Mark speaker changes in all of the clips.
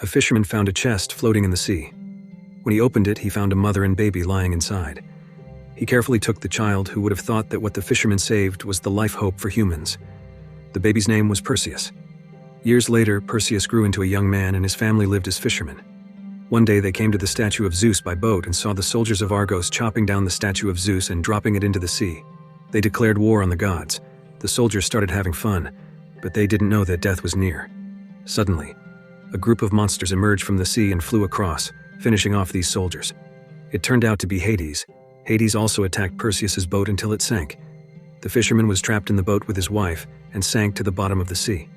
Speaker 1: A fisherman found a chest floating in the sea. When he opened it, he found a mother and baby lying inside. He carefully took the child, who would have thought that what the fisherman saved was the life hope for humans. The baby's name was Perseus. Years later, Perseus grew into a young man and his family lived as fishermen. One day they came to the statue of Zeus by boat and saw the soldiers of Argos chopping down the statue of Zeus and dropping it into the sea. They declared war on the gods. The soldiers started having fun, but they didn't know that death was near. Suddenly, a group of monsters emerged from the sea and flew across, finishing off these soldiers. It turned out to be Hades. Hades also attacked Perseus's boat until it sank. The fisherman was trapped in the boat with his wife and sank to the bottom of the sea.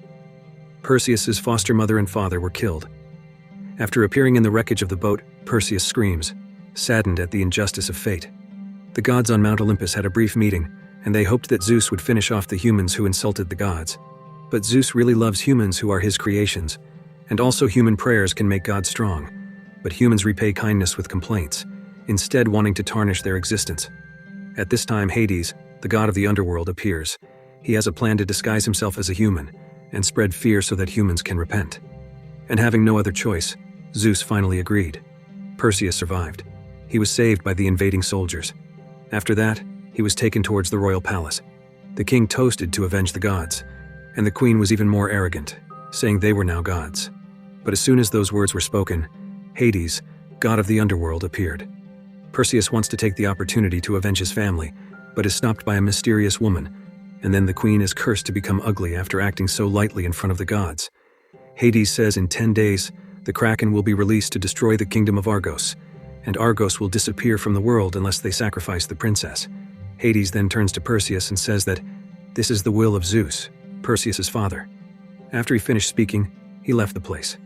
Speaker 1: Perseus's foster mother and father were killed. After appearing in the wreckage of the boat, Perseus screams, saddened at the injustice of fate. The gods on Mount Olympus had a brief meeting, and they hoped that Zeus would finish off the humans who insulted the gods. But Zeus really loves humans who are his creations, and also human prayers can make God strong. But humans repay kindness with complaints, instead wanting to tarnish their existence. At this time, Hades, the god of the underworld, appears. He has a plan to disguise himself as a human and spread fear so that humans can repent. And having no other choice, Zeus finally agreed. Perseus survived. He was saved by the invading soldiers. After that, he was taken towards the royal palace. The king toasted to avenge the gods, and the queen was even more arrogant, saying they were now gods. But as soon as those words were spoken, Hades, god of the underworld, appeared. Perseus wants to take the opportunity to avenge his family, but is stopped by a mysterious woman, and then the queen is cursed to become ugly after acting so lightly in front of the gods. Hades says in 10 days, the Kraken will be released to destroy the kingdom of Argos, and Argos will disappear from the world unless they sacrifice the princess. Hades then turns to Perseus and says that this is the will of Zeus, Perseus's father. After he finished speaking, he left the place.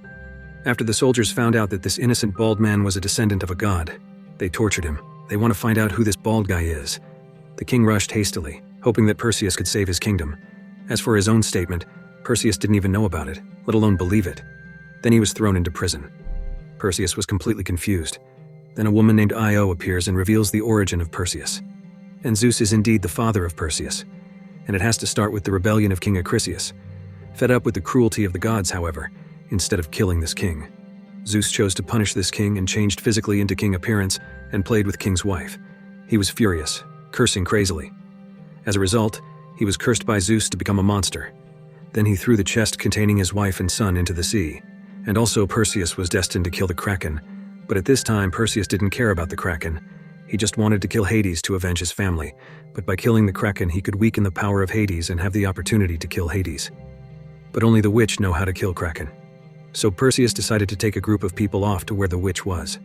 Speaker 1: After the soldiers found out that this innocent bald man was a descendant of a god, they tortured him. They want to find out who this bald guy is. The king rushed hastily, hoping that Perseus could save his kingdom. As for his own statement, Perseus didn't even know about it, let alone believe it. Then he was thrown into prison. Perseus was completely confused. Then a woman named Io appears and reveals the origin of Perseus. And Zeus is indeed the father of Perseus. And it has to start with the rebellion of King Acrisius. Fed up with the cruelty of the gods, however, instead of killing this king, Zeus chose to punish this king and changed physically into king appearance and played with king's wife. He was furious, cursing crazily. As a result, he was cursed by Zeus to become a monster. Then he threw the chest containing his wife and son into the sea. And also Perseus was destined to kill the Kraken. But at this time, Perseus didn't care about the Kraken. He just wanted to kill Hades to avenge his family. But by killing the Kraken, he could weaken the power of Hades and have the opportunity to kill Hades. But only the witch know how to kill Kraken. So Perseus decided to take a group of people off to where the witch was.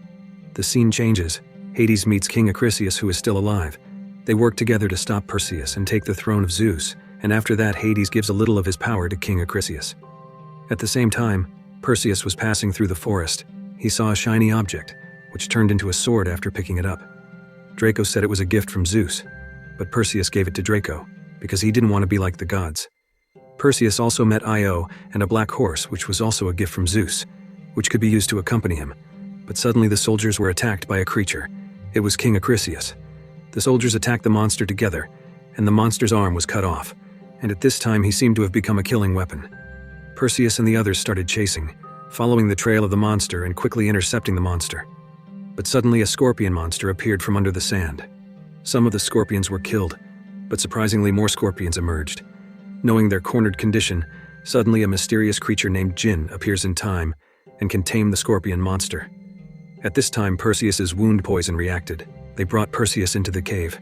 Speaker 1: The scene changes. Hades meets King Acrisius, who is still alive. They work together to stop Perseus and take the throne of Zeus, and after that Hades gives a little of his power to King Acrisius. At the same time, Perseus was passing through the forest. He saw a shiny object, which turned into a sword after picking it up. Draco said it was a gift from Zeus, but Perseus gave it to Draco, because he didn't want to be like the gods. Perseus also met Io and a black horse, which was also a gift from Zeus, which could be used to accompany him. But suddenly the soldiers were attacked by a creature. It was King Acrisius. The soldiers attacked the monster together, and the monster's arm was cut off, and at this time he seemed to have become a killing weapon. Perseus and the others started chasing, following the trail of the monster and quickly intercepting the monster. But suddenly a scorpion monster appeared from under the sand. Some of the scorpions were killed, but surprisingly more scorpions emerged. Knowing their cornered condition, suddenly a mysterious creature named Jinn appears in time and can tame the scorpion monster. At this time, Perseus's wound poison reacted. They brought Perseus into the cave.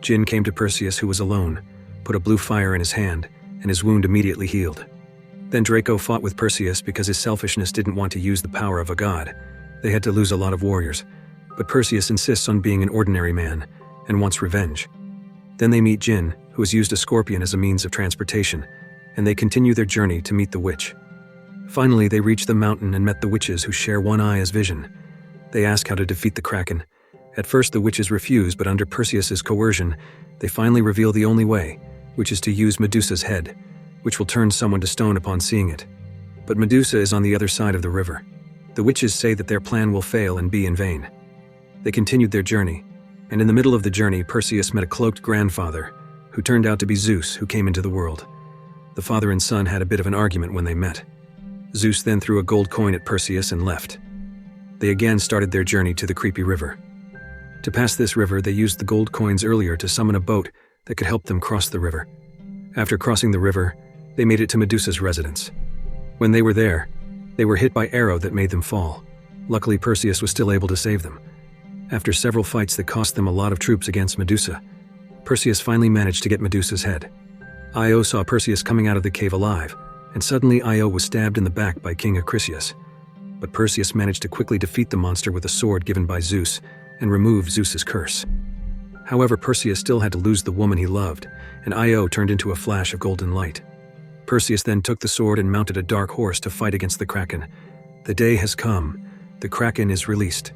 Speaker 1: Jinn came to Perseus, who was alone, put a blue fire in his hand, and his wound immediately healed. Then Draco fought with Perseus because his selfishness didn't want to use the power of a god. They had to lose a lot of warriors, but Perseus insists on being an ordinary man and wants revenge. Then they meet Jinn, who has used a scorpion as a means of transportation, and they continue their journey to meet the witch. Finally, they reach the mountain and met the witches, who share one eye as vision. They ask how to defeat the Kraken. At first the witches refuse, but under Perseus's coercion, they finally reveal the only way, which is to use Medusa's head, which will turn someone to stone upon seeing it. But Medusa is on the other side of the river. The witches say that their plan will fail and be in vain. They continued their journey, and in the middle of the journey, Perseus met a cloaked grandfather, who turned out to be Zeus, who came into the world. The father and son had a bit of an argument when they met. Zeus then threw a gold coin at Perseus and left. They again started their journey to the creepy river. To pass this river, they used the gold coins earlier to summon a boat that could help them cross the river. After crossing the river, they made it to Medusa's residence. When they were there, they were hit by arrow that made them fall. Luckily, Perseus was still able to save them. After several fights that cost them a lot of troops against Medusa, Perseus finally managed to get Medusa's head. Io saw Perseus coming out of the cave alive, and suddenly Io was stabbed in the back by King Acrisius. But Perseus managed to quickly defeat the monster with a sword given by Zeus and remove Zeus's curse. However, Perseus still had to lose the woman he loved, and Io turned into a flash of golden light. Perseus then took the sword and mounted a dark horse to fight against the Kraken. The day has come. The Kraken is released.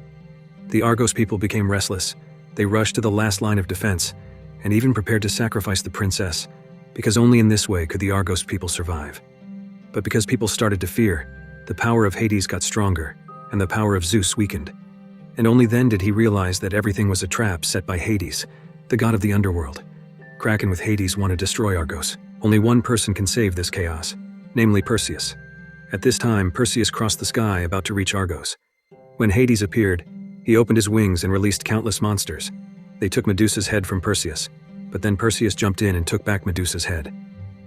Speaker 1: The Argos people became restless. They rushed to the last line of defense, and even prepared to sacrifice the princess, because only in this way could the Argos people survive. But because people started to fear, the power of Hades got stronger, and the power of Zeus weakened. And only then did he realize that everything was a trap set by Hades, the god of the underworld. Kraken with Hades want to destroy Argos. Only one person can save this chaos, namely Perseus. At this time, Perseus crossed the sky about to reach Argos. When Hades appeared, he opened his wings and released countless monsters. They took Medusa's head from Perseus, but then Perseus jumped in and took back Medusa's head.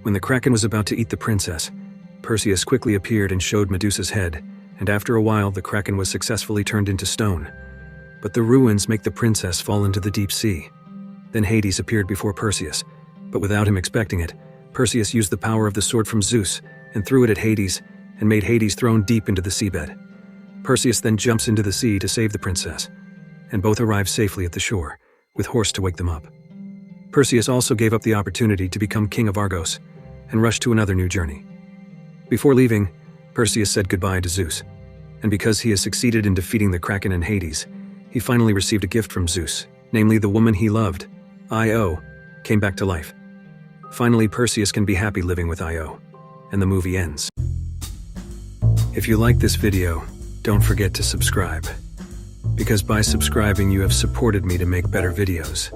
Speaker 1: When the Kraken was about to eat the princess, Perseus quickly appeared and showed Medusa's head, and after a while the Kraken was successfully turned into stone. But the ruins make the princess fall into the deep sea. Then Hades appeared before Perseus, but without him expecting it, Perseus used the power of the sword from Zeus and threw it at Hades and made Hades thrown deep into the seabed. Perseus then jumps into the sea to save the princess, and both arrive safely at the shore, with Horse to wake them up. Perseus also gave up the opportunity to become king of Argos and rushed to another new journey. Before leaving, Perseus said goodbye to Zeus, and because he has succeeded in defeating the Kraken and Hades, he finally received a gift from Zeus, namely the woman he loved, Io, came back to life. Finally, Perseus can be happy living with Io, and the movie ends. If you like this video, don't forget to subscribe, because by subscribing you have supported me to make better videos.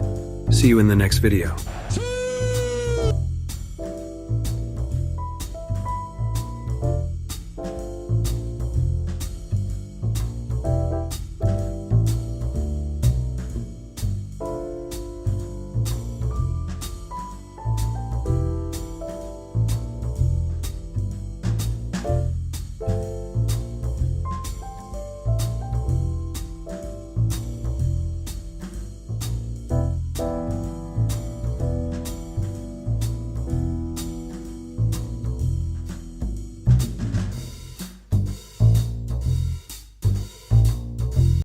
Speaker 1: See you in the next video.